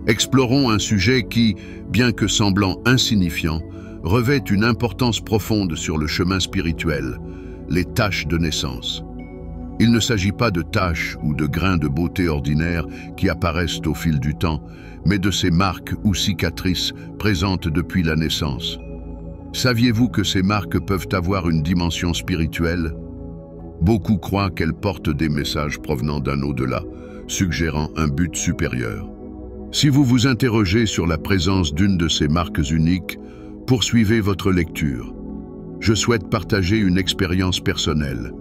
Explorons un sujet qui, bien que semblant insignifiant, revêt une importance profonde sur le chemin spirituel, les taches de naissance. Il ne s'agit pas de taches ou de grains de beauté ordinaires qui apparaissent au fil du temps, mais de ces marques ou cicatrices présentes depuis la naissance. Saviez-vous que ces marques peuvent avoir une dimension spirituelle? Beaucoup croient qu'elles portent des messages provenant d'un au-delà, suggérant un but supérieur. Si vous vous interrogez sur la présence d'une de ces marques uniques, poursuivez votre lecture. Je souhaite partager une expérience personnelle.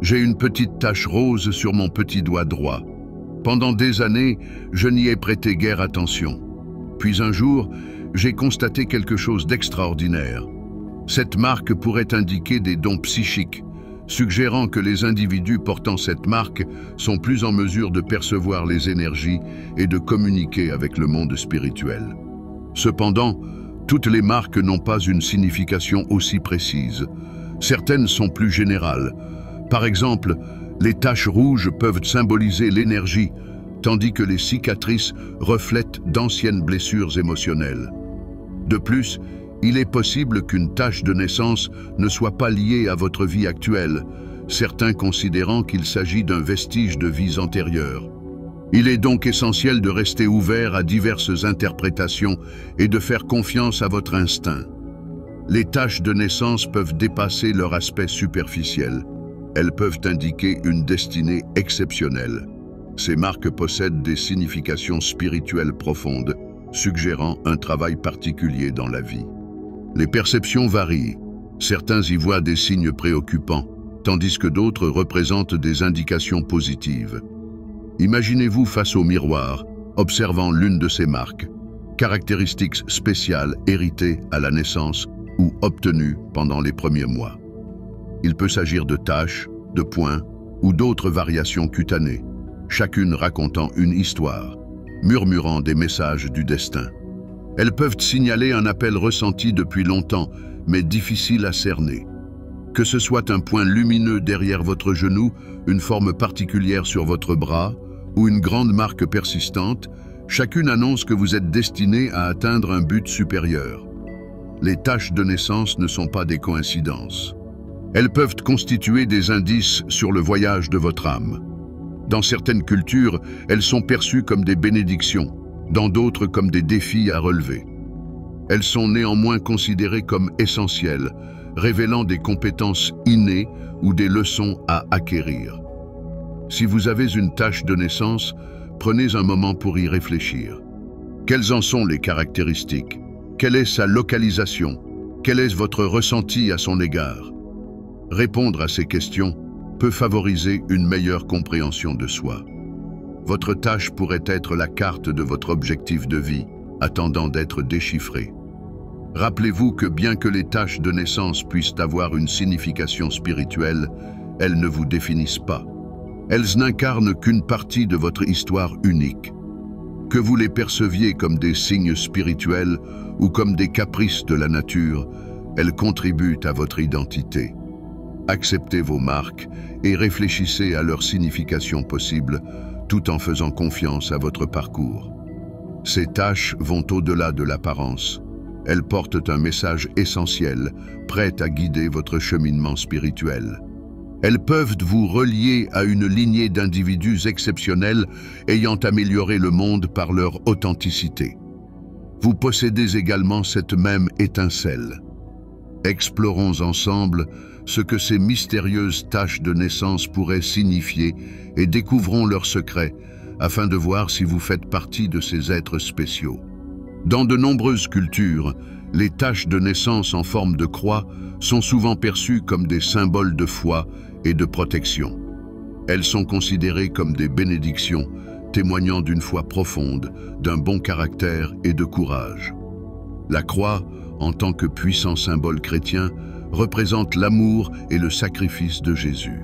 J'ai une petite tache rose sur mon petit doigt droit. Pendant des années, je n'y ai prêté guère attention. Puis un jour, j'ai constaté quelque chose d'extraordinaire. Cette marque pourrait indiquer des dons psychiques, suggérant que les individus portant cette marque sont plus en mesure de percevoir les énergies et de communiquer avec le monde spirituel. Cependant, toutes les marques n'ont pas une signification aussi précise. Certaines sont plus générales. Par exemple, les taches rouges peuvent symboliser l'énergie, tandis que les cicatrices reflètent d'anciennes blessures émotionnelles. De plus, il est possible qu'une tache de naissance ne soit pas liée à votre vie actuelle, certains considérant qu'il s'agit d'un vestige de vies antérieures. Il est donc essentiel de rester ouvert à diverses interprétations et de faire confiance à votre instinct. Les taches de naissance peuvent dépasser leur aspect superficiel. Elles peuvent indiquer une destinée exceptionnelle. Ces marques possèdent des significations spirituelles profondes, suggérant un travail particulier dans la vie. Les perceptions varient. Certains y voient des signes préoccupants, tandis que d'autres représentent des indications positives. Imaginez-vous face au miroir, observant l'une de ces marques, caractéristiques spéciales héritées à la naissance ou obtenues pendant les premiers mois. Il peut s'agir de taches, de points ou d'autres variations cutanées, chacune racontant une histoire, murmurant des messages du destin. Elles peuvent signaler un appel ressenti depuis longtemps, mais difficile à cerner. Que ce soit un point lumineux derrière votre genou, une forme particulière sur votre bras ou une grande marque persistante, chacune annonce que vous êtes destiné à atteindre un but supérieur. Les taches de naissance ne sont pas des coïncidences. Elles peuvent constituer des indices sur le voyage de votre âme. Dans certaines cultures, elles sont perçues comme des bénédictions, dans d'autres comme des défis à relever. Elles sont néanmoins considérées comme essentielles, révélant des compétences innées ou des leçons à acquérir. Si vous avez une tache de naissance, prenez un moment pour y réfléchir. Quelles en sont les caractéristiques? Quelle est sa localisation? Quel est votre ressenti à son égard? Répondre à ces questions peut favoriser une meilleure compréhension de soi. Votre tâche pourrait être la carte de votre objectif de vie, attendant d'être déchiffrée. Rappelez-vous que bien que les taches de naissance puissent avoir une signification spirituelle, elles ne vous définissent pas. Elles n'incarnent qu'une partie de votre histoire unique. Que vous les perceviez comme des signes spirituels ou comme des caprices de la nature, elles contribuent à votre identité. Acceptez vos marques et réfléchissez à leur signification possible, tout en faisant confiance à votre parcours. Ces taches vont au-delà de l'apparence. Elles portent un message essentiel, prêt à guider votre cheminement spirituel. Elles peuvent vous relier à une lignée d'individus exceptionnels ayant amélioré le monde par leur authenticité. Vous possédez également cette même étincelle. Explorons ensemble ce que ces mystérieuses taches de naissance pourraient signifier et découvrons leurs secrets afin de voir si vous faites partie de ces êtres spéciaux. Dans de nombreuses cultures, les taches de naissance en forme de croix sont souvent perçues comme des symboles de foi et de protection. Elles sont considérées comme des bénédictions, témoignant d'une foi profonde, d'un bon caractère et de courage. La croix, en tant que puissant symbole chrétien, représente l'amour et le sacrifice de Jésus.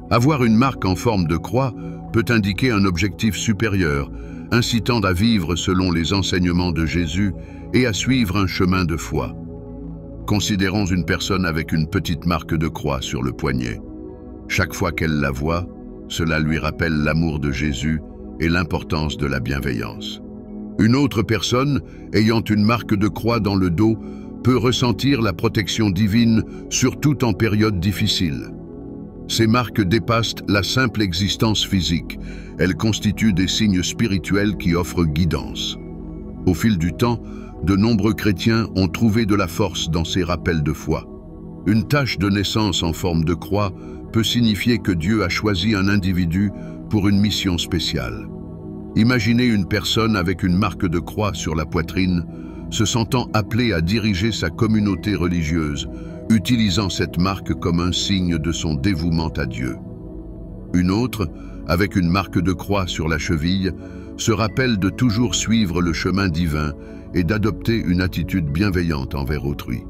Avoir une marque en forme de croix peut indiquer un objectif supérieur, incitant à vivre selon les enseignements de Jésus et à suivre un chemin de foi. Considérons une personne avec une petite marque de croix sur le poignet. Chaque fois qu'elle la voit, cela lui rappelle l'amour de Jésus et l'importance de la bienveillance. Une autre personne, ayant une marque de croix dans le dos, peut ressentir la protection divine, surtout en période difficile. Ces marques dépassent la simple existence physique. Elles constituent des signes spirituels qui offrent guidance. Au fil du temps, de nombreux chrétiens ont trouvé de la force dans ces rappels de foi. Une tache de naissance en forme de croix peut signifier que Dieu a choisi un individu pour une mission spéciale. Imaginez une personne avec une marque de croix sur la poitrine, se sentant appelée à diriger sa communauté religieuse, utilisant cette marque comme un signe de son dévouement à Dieu. Une autre, avec une marque de croix sur la cheville, se rappelle de toujours suivre le chemin divin et d'adopter une attitude bienveillante envers autrui.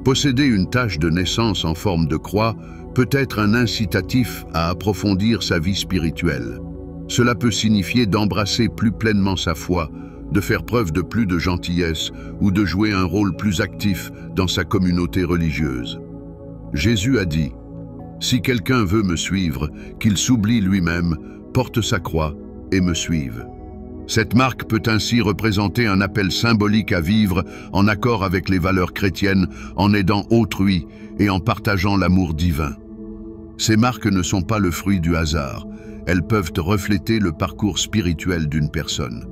Posséder une tache de naissance en forme de croix peut être un incitatif à approfondir sa vie spirituelle. Cela peut signifier d'embrasser plus pleinement sa foi, de faire preuve de plus de gentillesse ou de jouer un rôle plus actif dans sa communauté religieuse. Jésus a dit « Si quelqu'un veut me suivre, qu'il s'oublie lui-même, porte sa croix et me suive ». Cette marque peut ainsi représenter un appel symbolique à vivre en accord avec les valeurs chrétiennes, en aidant autrui et en partageant l'amour divin. Ces marques ne sont pas le fruit du hasard. Elles peuvent refléter le parcours spirituel d'une personne.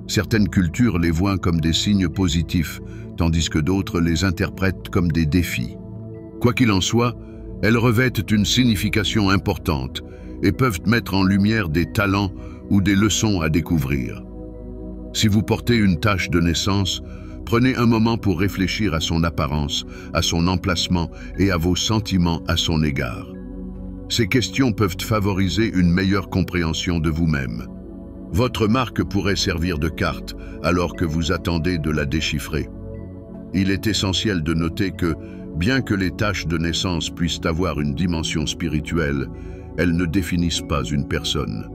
Certaines cultures les voient comme des signes positifs, tandis que d'autres les interprètent comme des défis. Quoi qu'il en soit, elles revêtent une signification importante et peuvent mettre en lumière des talents ou des leçons à découvrir. Si vous portez une tache de naissance, prenez un moment pour réfléchir à son apparence, à son emplacement et à vos sentiments à son égard. Ces questions peuvent favoriser une meilleure compréhension de vous-même. Votre marque pourrait servir de carte alors que vous attendez de la déchiffrer. Il est essentiel de noter que, bien que les taches de naissance puissent avoir une dimension spirituelle, elles ne définissent pas une personne.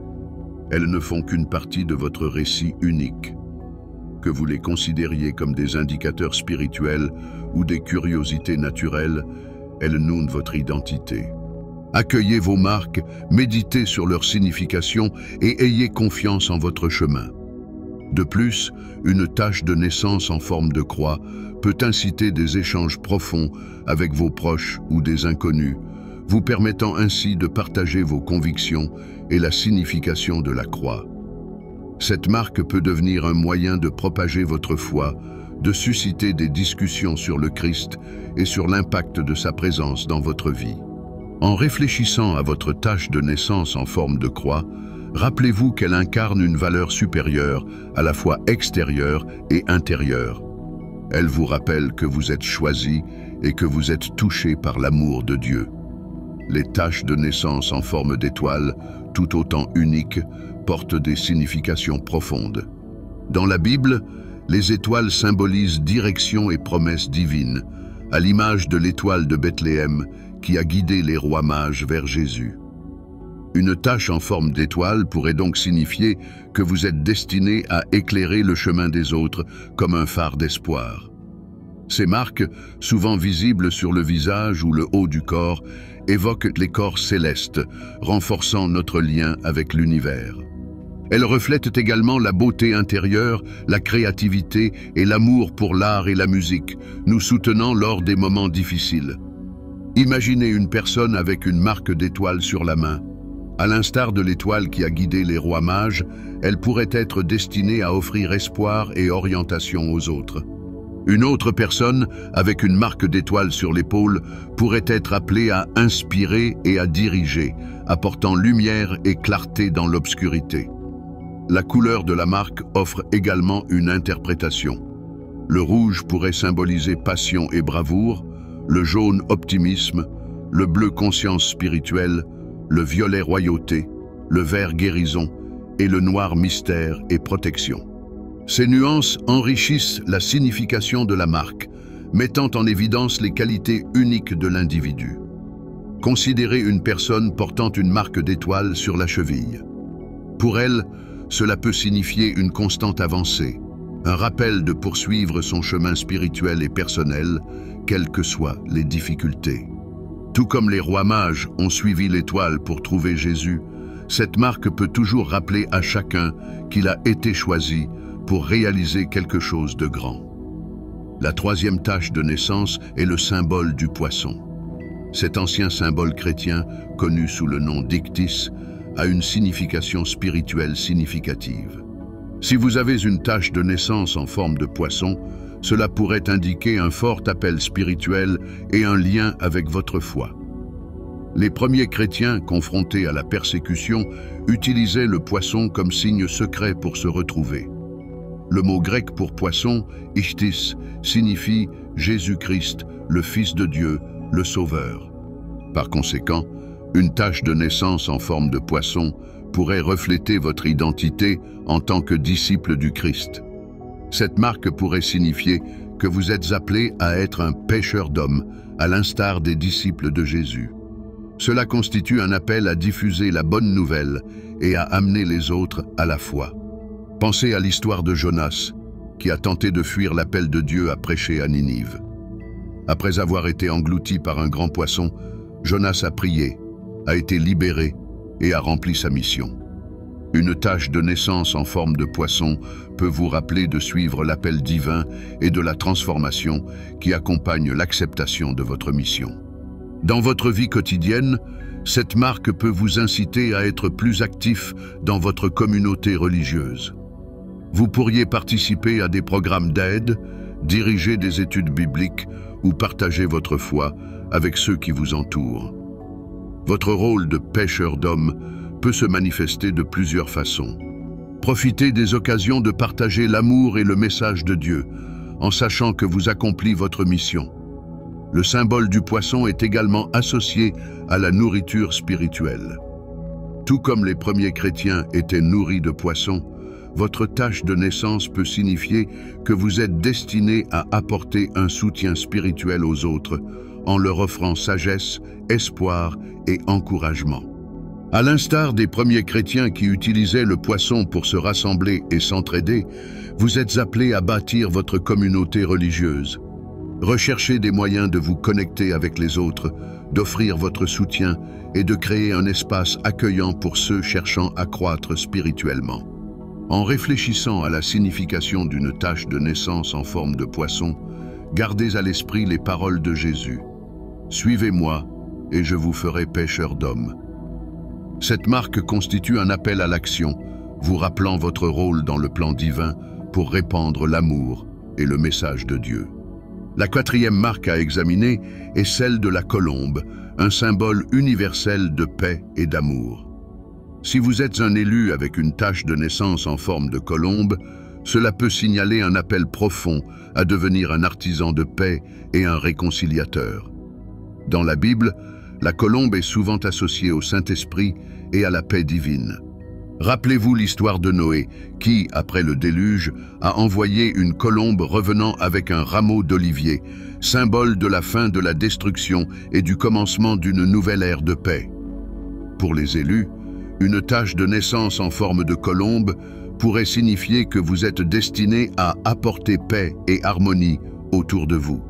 Elles ne font qu'une partie de votre récit unique. Que vous les considériez comme des indicateurs spirituels ou des curiosités naturelles, elles nouent votre identité. Accueillez vos marques, méditez sur leur signification et ayez confiance en votre chemin. De plus, une tache de naissance en forme de croix peut inciter des échanges profonds avec vos proches ou des inconnus, vous permettant ainsi de partager vos convictions et la signification de la croix. Cette marque peut devenir un moyen de propager votre foi, de susciter des discussions sur le Christ et sur l'impact de sa présence dans votre vie. En réfléchissant à votre tache de naissance en forme de croix, rappelez-vous qu'elle incarne une valeur supérieure, à la fois extérieure et intérieure. Elle vous rappelle que vous êtes choisi et que vous êtes touché par l'amour de Dieu. Les taches de naissance en forme d'étoile, tout autant uniques, portent des significations profondes. Dans la Bible, les étoiles symbolisent direction et promesses divines, à l'image de l'étoile de Bethléem qui a guidé les rois mages vers Jésus. Une tache en forme d'étoile pourrait donc signifier que vous êtes destiné à éclairer le chemin des autres comme un phare d'espoir. Ces marques, souvent visibles sur le visage ou le haut du corps, évoquent les corps célestes, renforçant notre lien avec l'univers. Elles reflètent également la beauté intérieure, la créativité et l'amour pour l'art et la musique, nous soutenant lors des moments difficiles. Imaginez une personne avec une marque d'étoile sur la main. À l'instar de l'étoile qui a guidé les rois mages, elle pourrait être destinée à offrir espoir et orientation aux autres. Une autre personne, avec une marque d'étoile sur l'épaule, pourrait être appelée à inspirer et à diriger, apportant lumière et clarté dans l'obscurité. La couleur de la marque offre également une interprétation. Le rouge pourrait symboliser passion et bravoure, le jaune optimisme, le bleu conscience spirituelle, le violet royauté, le vert guérison et le noir mystère et protection. Ces nuances enrichissent la signification de la marque, mettant en évidence les qualités uniques de l'individu. Considérez une personne portant une marque d'étoile sur la cheville. Pour elle, cela peut signifier une constante avancée, un rappel de poursuivre son chemin spirituel et personnel, quelles que soient les difficultés. Tout comme les rois mages ont suivi l'étoile pour trouver Jésus, cette marque peut toujours rappeler à chacun qu'il a été choisi pour réaliser quelque chose de grand. La troisième tache de naissance est le symbole du poisson. Cet ancien symbole chrétien, connu sous le nom d'Ichthys, a une signification spirituelle significative. Si vous avez une tache de naissance en forme de poisson, cela pourrait indiquer un fort appel spirituel et un lien avec votre foi. Les premiers chrétiens, confrontés à la persécution, utilisaient le poisson comme signe secret pour se retrouver. Le mot grec pour poisson, ichthys, signifie Jésus-Christ, le Fils de Dieu, le Sauveur. Par conséquent, une tache de naissance en forme de poisson pourrait refléter votre identité en tant que disciple du Christ. Cette marque pourrait signifier que vous êtes appelé à être un pêcheur d'hommes, à l'instar des disciples de Jésus. Cela constitue un appel à diffuser la bonne nouvelle et à amener les autres à la foi. Pensez à l'histoire de Jonas, qui a tenté de fuir l'appel de Dieu à prêcher à Ninive. Après avoir été englouti par un grand poisson, Jonas a prié, a été libéré et a rempli sa mission. Une tache de naissance en forme de poisson peut vous rappeler de suivre l'appel divin et de la transformation qui accompagne l'acceptation de votre mission. Dans votre vie quotidienne, cette marque peut vous inciter à être plus actif dans votre communauté religieuse. Vous pourriez participer à des programmes d'aide, diriger des études bibliques ou partager votre foi avec ceux qui vous entourent. Votre rôle de pêcheur d'hommes peut se manifester de plusieurs façons. Profitez des occasions de partager l'amour et le message de Dieu, en sachant que vous accomplissez votre mission. Le symbole du poisson est également associé à la nourriture spirituelle. Tout comme les premiers chrétiens étaient nourris de poissons, votre tache de naissance peut signifier que vous êtes destiné à apporter un soutien spirituel aux autres, en leur offrant sagesse, espoir et encouragement. À l'instar des premiers chrétiens qui utilisaient le poisson pour se rassembler et s'entraider, vous êtes appelés à bâtir votre communauté religieuse. Recherchez des moyens de vous connecter avec les autres, d'offrir votre soutien et de créer un espace accueillant pour ceux cherchant à croître spirituellement. En réfléchissant à la signification d'une tache de naissance en forme de poisson, gardez à l'esprit les paroles de Jésus. « Suivez-moi, et je vous ferai pêcheurs d'hommes. » Cette marque constitue un appel à l'action, vous rappelant votre rôle dans le plan divin pour répandre l'amour et le message de Dieu. La quatrième marque à examiner est celle de la colombe, un symbole universel de paix et d'amour. Si vous êtes un élu avec une tache de naissance en forme de colombe, cela peut signaler un appel profond à devenir un artisan de paix et un réconciliateur. Dans la Bible, la colombe est souvent associée au Saint-Esprit et à la paix divine. Rappelez-vous l'histoire de Noé, qui, après le déluge, a envoyé une colombe revenant avec un rameau d'olivier, symbole de la fin de la destruction et du commencement d'une nouvelle ère de paix. Pour les élus, une tache de naissance en forme de colombe pourrait signifier que vous êtes destiné à apporter paix et harmonie autour de vous.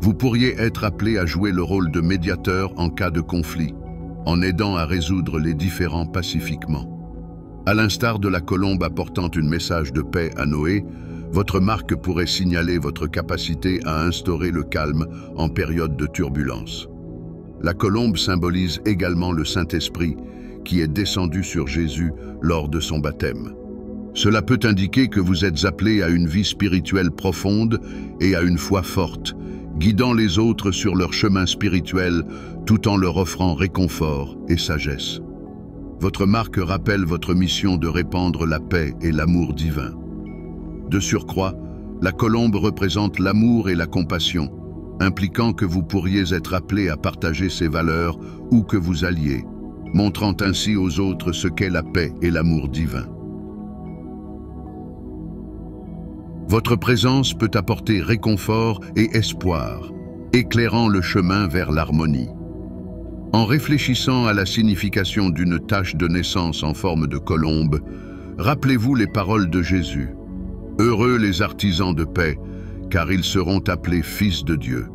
Vous pourriez être appelé à jouer le rôle de médiateur en cas de conflit, en aidant à résoudre les différends pacifiquement. À l'instar de la colombe apportant un message de paix à Noé, votre marque pourrait signaler votre capacité à instaurer le calme en période de turbulence. La colombe symbolise également le Saint-Esprit qui est descendu sur Jésus lors de son baptême. Cela peut indiquer que vous êtes appelé à une vie spirituelle profonde et à une foi forte, guidant les autres sur leur chemin spirituel tout en leur offrant réconfort et sagesse. Votre marque rappelle votre mission de répandre la paix et l'amour divin. De surcroît, la colombe représente l'amour et la compassion, impliquant que vous pourriez être appelé à partager ces valeurs où que vous alliez, montrant ainsi aux autres ce qu'est la paix et l'amour divin. Votre présence peut apporter réconfort et espoir, éclairant le chemin vers l'harmonie. En réfléchissant à la signification d'une tache de naissance en forme de colombe, rappelez-vous les paroles de Jésus. « Heureux les artisans de paix, car ils seront appelés fils de Dieu. »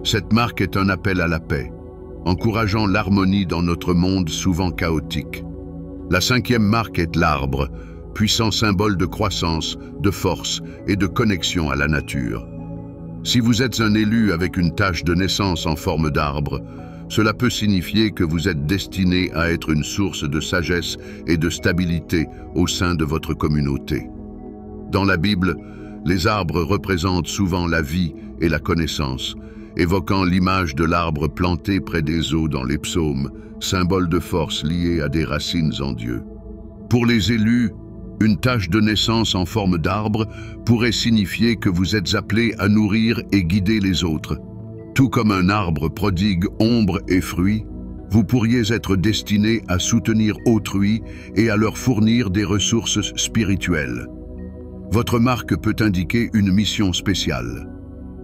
Cette marque est un appel à la paix, encourageant l'harmonie dans notre monde souvent chaotique. La cinquième marque est l'arbre, puissant symbole de croissance, de force et de connexion à la nature. Si vous êtes un élu avec une tache de naissance en forme d'arbre, cela peut signifier que vous êtes destiné à être une source de sagesse et de stabilité au sein de votre communauté. Dans la Bible, les arbres représentent souvent la vie et la connaissance, évoquant l'image de l'arbre planté près des eaux dans les psaumes, symbole de force liée à des racines en Dieu. Pour les élus, une tache de naissance en forme d'arbre pourrait signifier que vous êtes appelés à nourrir et guider les autres. Tout comme un arbre prodigue ombre et fruits, vous pourriez être destiné à soutenir autrui et à leur fournir des ressources spirituelles. Votre marque peut indiquer une mission spéciale.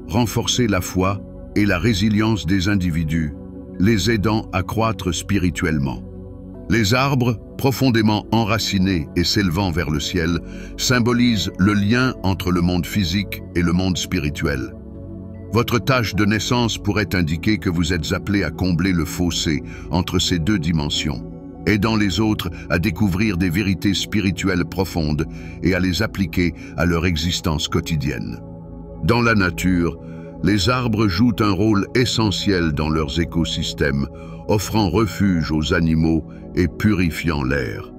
Renforcer la foi et la résilience des individus, les aidant à croître spirituellement. Les arbres, profondément enracinés et s'élevant vers le ciel, symbolisent le lien entre le monde physique et le monde spirituel. Votre tache de naissance pourrait indiquer que vous êtes appelé à combler le fossé entre ces deux dimensions, aidant les autres à découvrir des vérités spirituelles profondes et à les appliquer à leur existence quotidienne. Dans la nature, les arbres jouent un rôle essentiel dans leurs écosystèmes, offrant refuge aux animaux et purifiant l'air.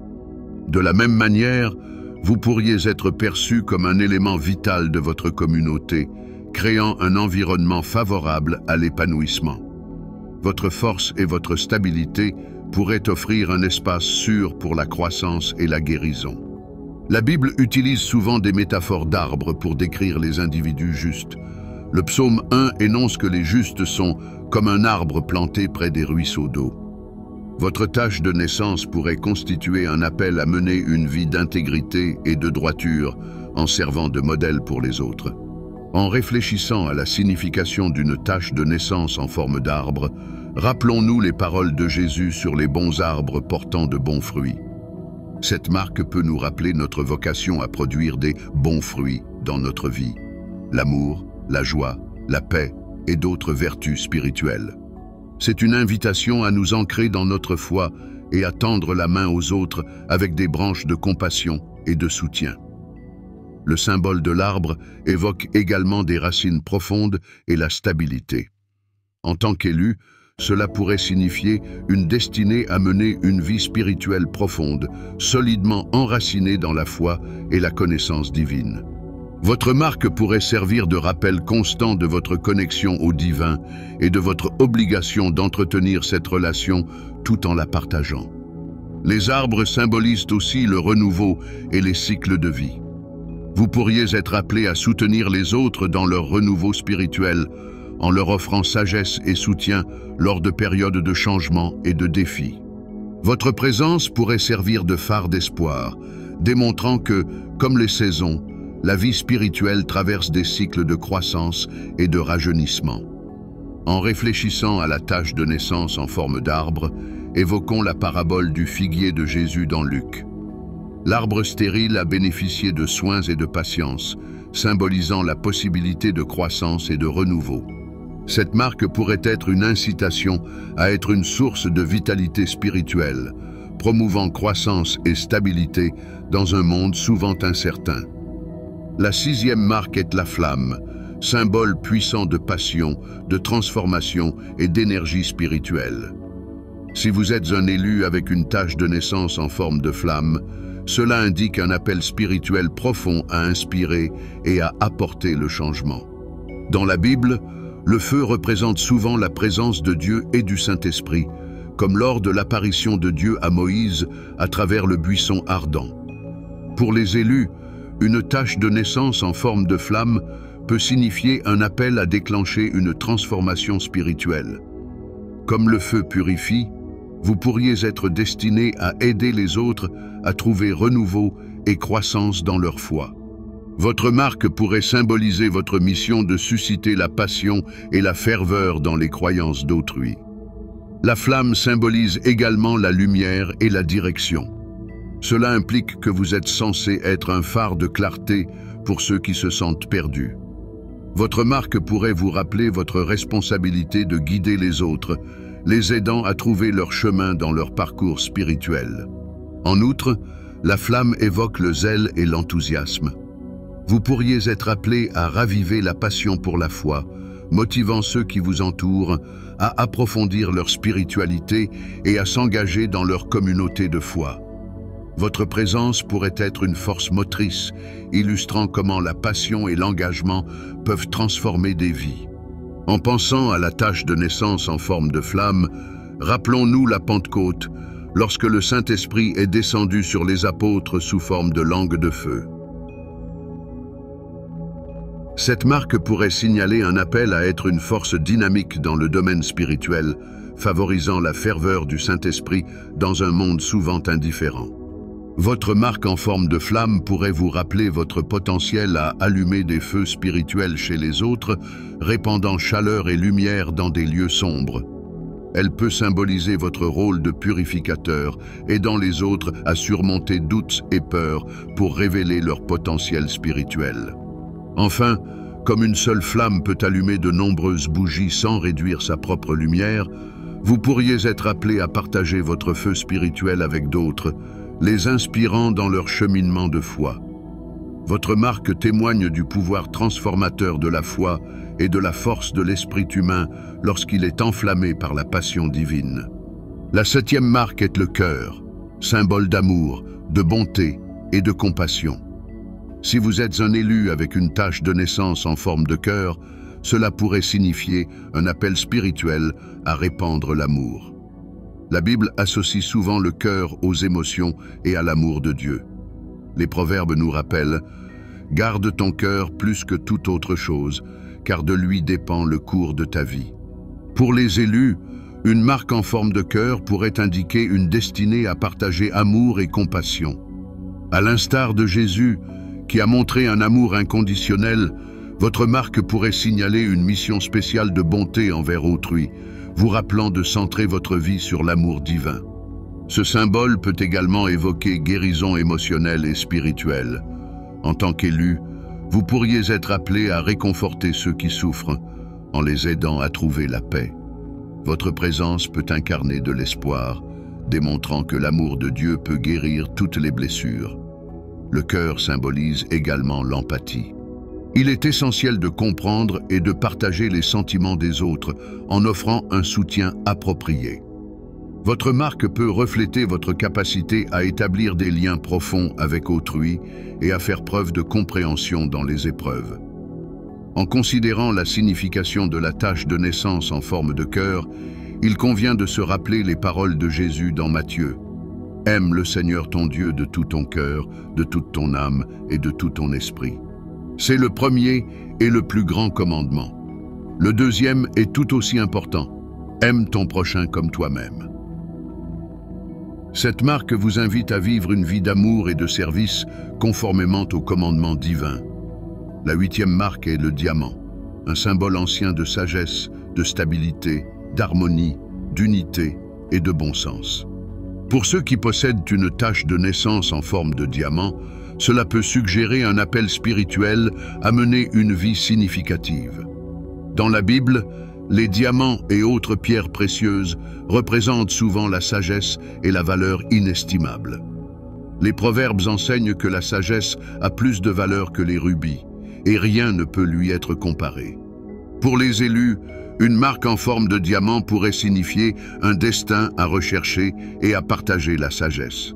De la même manière, vous pourriez être perçu comme un élément vital de votre communauté, créant un environnement favorable à l'épanouissement. Votre force et votre stabilité pourraient offrir un espace sûr pour la croissance et la guérison. La Bible utilise souvent des métaphores d'arbres pour décrire les individus justes. Le psaume 1 énonce que les justes sont comme un arbre planté près des ruisseaux d'eau. Votre tâche de naissance pourrait constituer un appel à mener une vie d'intégrité et de droiture en servant de modèle pour les autres. En réfléchissant à la signification d'une tache de naissance en forme d'arbre, rappelons-nous les paroles de Jésus sur les bons arbres portant de bons fruits. Cette marque peut nous rappeler notre vocation à produire des bons fruits dans notre vie. L'amour, la joie, la paix et d'autres vertus spirituelles. C'est une invitation à nous ancrer dans notre foi et à tendre la main aux autres avec des branches de compassion et de soutien. Le symbole de l'arbre évoque également des racines profondes et la stabilité. En tant qu'élu, cela pourrait signifier une destinée à mener une vie spirituelle profonde, solidement enracinée dans la foi et la connaissance divine. Votre marque pourrait servir de rappel constant de votre connexion au divin et de votre obligation d'entretenir cette relation tout en la partageant. Les arbres symbolisent aussi le renouveau et les cycles de vie. Vous pourriez être appelé à soutenir les autres dans leur renouveau spirituel, en leur offrant sagesse et soutien lors de périodes de changement et de défis. Votre présence pourrait servir de phare d'espoir, démontrant que, comme les saisons, la vie spirituelle traverse des cycles de croissance et de rajeunissement. En réfléchissant à la tache de naissance en forme d'arbre, évoquons la parabole du figuier de Jésus dans Luc. L'arbre stérile a bénéficié de soins et de patience, symbolisant la possibilité de croissance et de renouveau. Cette marque pourrait être une incitation à être une source de vitalité spirituelle, promouvant croissance et stabilité dans un monde souvent incertain. La sixième marque est la flamme, symbole puissant de passion, de transformation et d'énergie spirituelle. Si vous êtes un élu avec une tache de naissance en forme de flamme, cela indique un appel spirituel profond à inspirer et à apporter le changement. Dans la Bible, le feu représente souvent la présence de Dieu et du Saint-Esprit, comme lors de l'apparition de Dieu à Moïse à travers le buisson ardent. Pour les élus, une tache de naissance en forme de flamme peut signifier un appel à déclencher une transformation spirituelle. Comme le feu purifie, vous pourriez être destiné à aider les autres à trouver renouveau et croissance dans leur foi. Votre marque pourrait symboliser votre mission de susciter la passion et la ferveur dans les croyances d'autrui. La flamme symbolise également la lumière et la direction. Cela implique que vous êtes censé être un phare de clarté pour ceux qui se sentent perdus. Votre marque pourrait vous rappeler votre responsabilité de guider les autres, les aidant à trouver leur chemin dans leur parcours spirituel. En outre, La flamme évoque le zèle et l'enthousiasme. Vous pourriez être appelé à raviver la passion pour la foi, motivant ceux qui vous entourent à approfondir leur spiritualité et à s'engager dans leur communauté de foi. Votre présence pourrait être une force motrice, illustrant comment la passion et l'engagement peuvent transformer des vies. En pensant à la tache de naissance en forme de flamme, rappelons-nous la Pentecôte, lorsque le Saint-Esprit est descendu sur les apôtres sous forme de langue de feu. Cette marque pourrait signaler un appel à être une force dynamique dans le domaine spirituel, favorisant la ferveur du Saint-Esprit dans un monde souvent indifférent. Votre marque en forme de flamme pourrait vous rappeler votre potentiel à allumer des feux spirituels chez les autres, répandant chaleur et lumière dans des lieux sombres. Elle peut symboliser votre rôle de purificateur, aidant les autres à surmonter doutes et peurs pour révéler leur potentiel spirituel. Enfin, comme une seule flamme peut allumer de nombreuses bougies sans réduire sa propre lumière, vous pourriez être appelé à partager votre feu spirituel avec d'autres, les inspirant dans leur cheminement de foi. Votre marque témoigne du pouvoir transformateur de la foi et de la force de l'esprit humain lorsqu'il est enflammé par la passion divine. La 7e marque est le cœur, symbole d'amour, de bonté et de compassion. Si vous êtes un élu avec une tache de naissance en forme de cœur, cela pourrait signifier un appel spirituel à répandre l'amour. La Bible associe souvent le cœur aux émotions et à l'amour de Dieu. Les proverbes nous rappellent « Garde ton cœur plus que toute autre chose, car de lui dépend le cours de ta vie. » Pour les élus, une marque en forme de cœur pourrait indiquer une destinée à partager amour et compassion. À l'instar de Jésus, qui a montré un amour inconditionnel, votre marque pourrait signaler une mission spéciale de bonté envers autrui, vous rappelant de centrer votre vie sur l'amour divin. Ce symbole peut également évoquer guérison émotionnelle et spirituelle. En tant qu'élu, vous pourriez être appelé à réconforter ceux qui souffrent, en les aidant à trouver la paix. Votre présence peut incarner de l'espoir, démontrant que l'amour de Dieu peut guérir toutes les blessures. Le cœur symbolise également l'empathie. Il est essentiel de comprendre et de partager les sentiments des autres en offrant un soutien approprié. Votre marque peut refléter votre capacité à établir des liens profonds avec autrui et à faire preuve de compréhension dans les épreuves. En considérant la signification de la tache de naissance en forme de cœur, il convient de se rappeler les paroles de Jésus dans Matthieu. « Aime le Seigneur ton Dieu de tout ton cœur, de toute ton âme et de tout ton esprit. » C'est le premier et le plus grand commandement. Le deuxième est tout aussi important. Aime ton prochain comme toi-même. Cette marque vous invite à vivre une vie d'amour et de service conformément au commandement divin. La 8e marque est le diamant, un symbole ancien de sagesse, de stabilité, d'harmonie, d'unité et de bon sens. Pour ceux qui possèdent une tache de naissance en forme de diamant, cela peut suggérer un appel spirituel à mener une vie significative. Dans la Bible, les diamants et autres pierres précieuses représentent souvent la sagesse et la valeur inestimable. Les proverbes enseignent que la sagesse a plus de valeur que les rubis, et rien ne peut lui être comparé. Pour les élus, une marque en forme de diamant pourrait signifier un destin à rechercher et à partager la sagesse.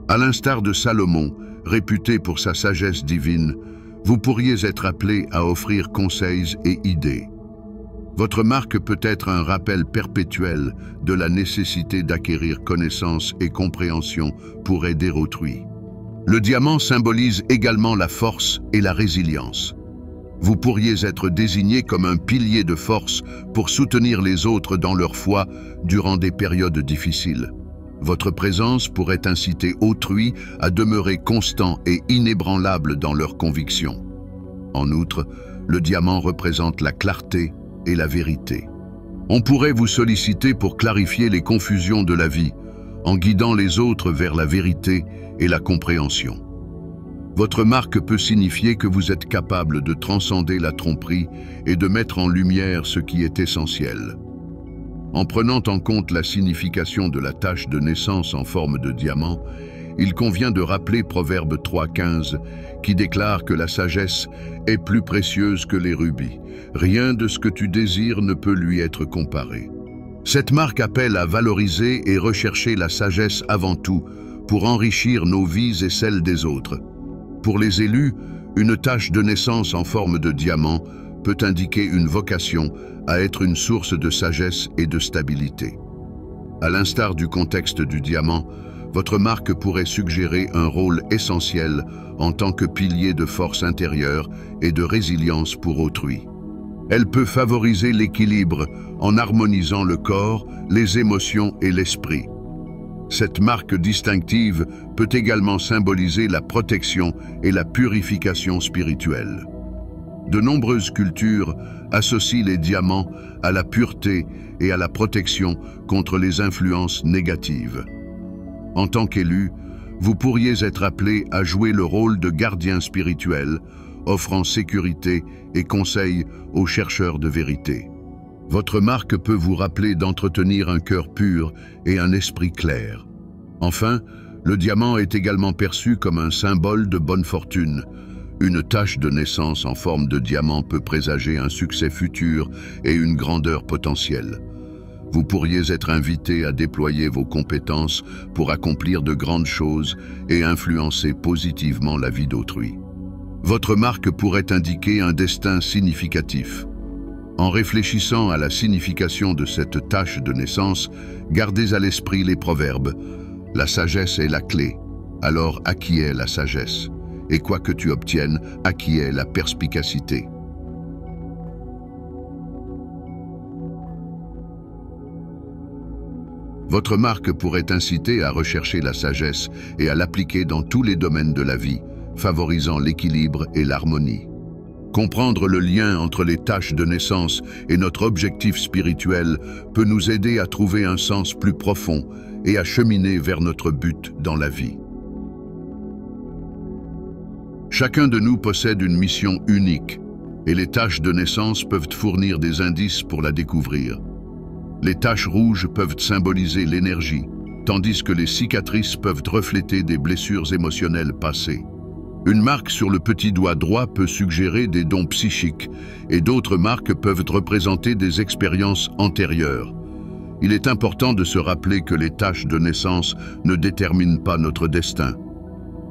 À l'instar de Salomon, réputé pour sa sagesse divine, vous pourriez être appelé à offrir conseils et idées. Votre marque peut être un rappel perpétuel de la nécessité d'acquérir connaissance et compréhension pour aider autrui. Le diamant symbolise également la force et la résilience. Vous pourriez être désigné comme un pilier de force pour soutenir les autres dans leur foi durant des périodes difficiles. Votre présence pourrait inciter autrui à demeurer constant et inébranlable dans leurs convictions. En outre, le diamant représente la clarté et la vérité. On pourrait vous solliciter pour clarifier les confusions de la vie, en guidant les autres vers la vérité et la compréhension. Votre marque peut signifier que vous êtes capable de transcender la tromperie et de mettre en lumière ce qui est essentiel. En prenant en compte la signification de la tache de naissance en forme de diamant, il convient de rappeler Proverbe 3,15 qui déclare que la sagesse est plus précieuse que les rubis. Rien de ce que tu désires ne peut lui être comparé. Cette marque appelle à valoriser et rechercher la sagesse avant tout pour enrichir nos vies et celles des autres. Pour les élus, une tache de naissance en forme de diamant peut indiquer une vocation à être une source de sagesse et de stabilité. À l'instar du contexte du diamant, votre marque pourrait suggérer un rôle essentiel en tant que pilier de force intérieure et de résilience pour autrui. Elle peut favoriser l'équilibre en harmonisant le corps, les émotions et l'esprit. Cette marque distinctive peut également symboliser la protection et la purification spirituelle. De nombreuses cultures associent les diamants à la pureté et à la protection contre les influences négatives. En tant qu'élu, vous pourriez être appelé à jouer le rôle de gardien spirituel, offrant sécurité et conseil aux chercheurs de vérité. Votre marque peut vous rappeler d'entretenir un cœur pur et un esprit clair. Enfin, le diamant est également perçu comme un symbole de bonne fortune. Une tache de naissance en forme de diamant peut présager un succès futur et une grandeur potentielle. Vous pourriez être invité à déployer vos compétences pour accomplir de grandes choses et influencer positivement la vie d'autrui. Votre marque pourrait indiquer un destin significatif. En réfléchissant à la signification de cette tache de naissance, gardez à l'esprit les proverbes. La sagesse est la clé. Alors à qui est la sagesse? Et quoi que tu obtiennes, à qui est la perspicacité? Votre marque pourrait inciter à rechercher la sagesse et à l'appliquer dans tous les domaines de la vie, favorisant l'équilibre et l'harmonie. Comprendre le lien entre les taches de naissance et notre objectif spirituel peut nous aider à trouver un sens plus profond et à cheminer vers notre but dans la vie. Chacun de nous possède une mission unique et les taches de naissance peuvent fournir des indices pour la découvrir. Les taches rouges peuvent symboliser l'énergie, tandis que les cicatrices peuvent refléter des blessures émotionnelles passées. Une marque sur le petit doigt droit peut suggérer des dons psychiques et d'autres marques peuvent représenter des expériences antérieures. Il est important de se rappeler que les taches de naissance ne déterminent pas notre destin.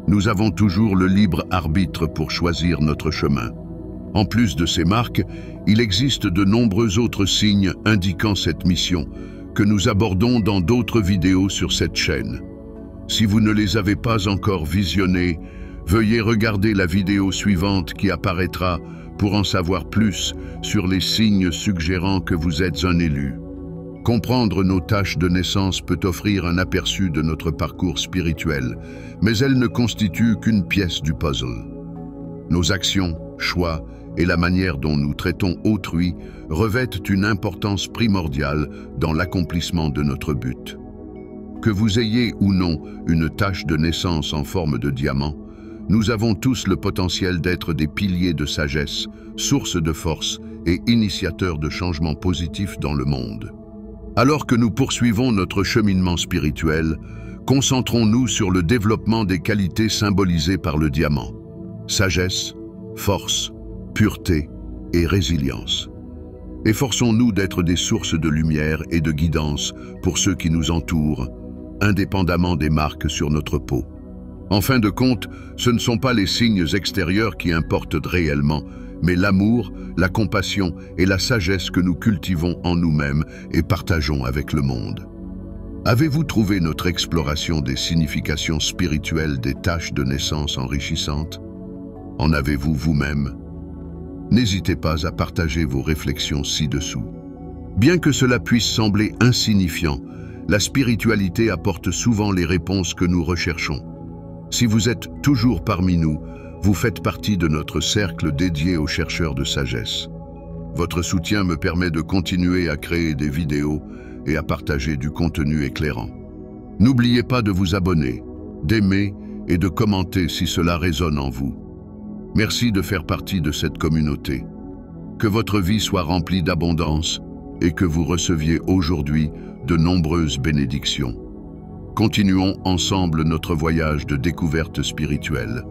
Nous avons toujours le libre arbitre pour choisir notre chemin. En plus de ces marques, il existe de nombreux autres signes indiquant cette mission que nous abordons dans d'autres vidéos sur cette chaîne. Si vous ne les avez pas encore visionnées, veuillez regarder la vidéo suivante qui apparaîtra pour en savoir plus sur les signes suggérant que vous êtes un élu. Comprendre nos taches de naissance peut offrir un aperçu de notre parcours spirituel, mais elle ne constitue qu'une pièce du puzzle. Nos actions, choix et la manière dont nous traitons autrui revêtent une importance primordiale dans l'accomplissement de notre but. Que vous ayez ou non une tache de naissance en forme de diamant, nous avons tous le potentiel d'être des piliers de sagesse, source de force et initiateurs de changements positifs dans le monde. Alors que nous poursuivons notre cheminement spirituel, concentrons-nous sur le développement des qualités symbolisées par le diamant. Sagesse, force, pureté et résilience. Efforçons-nous d'être des sources de lumière et de guidance pour ceux qui nous entourent, indépendamment des marques sur notre peau. En fin de compte, ce ne sont pas les signes extérieurs qui importent réellement, mais l'amour, la compassion et la sagesse que nous cultivons en nous-mêmes et partageons avec le monde. Avez-vous trouvé notre exploration des significations spirituelles des taches de naissance enrichissantes? En avez-vous vous-même? N'hésitez pas à partager vos réflexions ci-dessous. Bien que cela puisse sembler insignifiant, la spiritualité apporte souvent les réponses que nous recherchons. Si vous êtes toujours parmi nous, vous faites partie de notre cercle dédié aux chercheurs de sagesse. Votre soutien me permet de continuer à créer des vidéos et à partager du contenu éclairant. N'oubliez pas de vous abonner, d'aimer et de commenter si cela résonne en vous. Merci de faire partie de cette communauté. Que votre vie soit remplie d'abondance et que vous receviez aujourd'hui de nombreuses bénédictions. Continuons ensemble notre voyage de découverte spirituelle.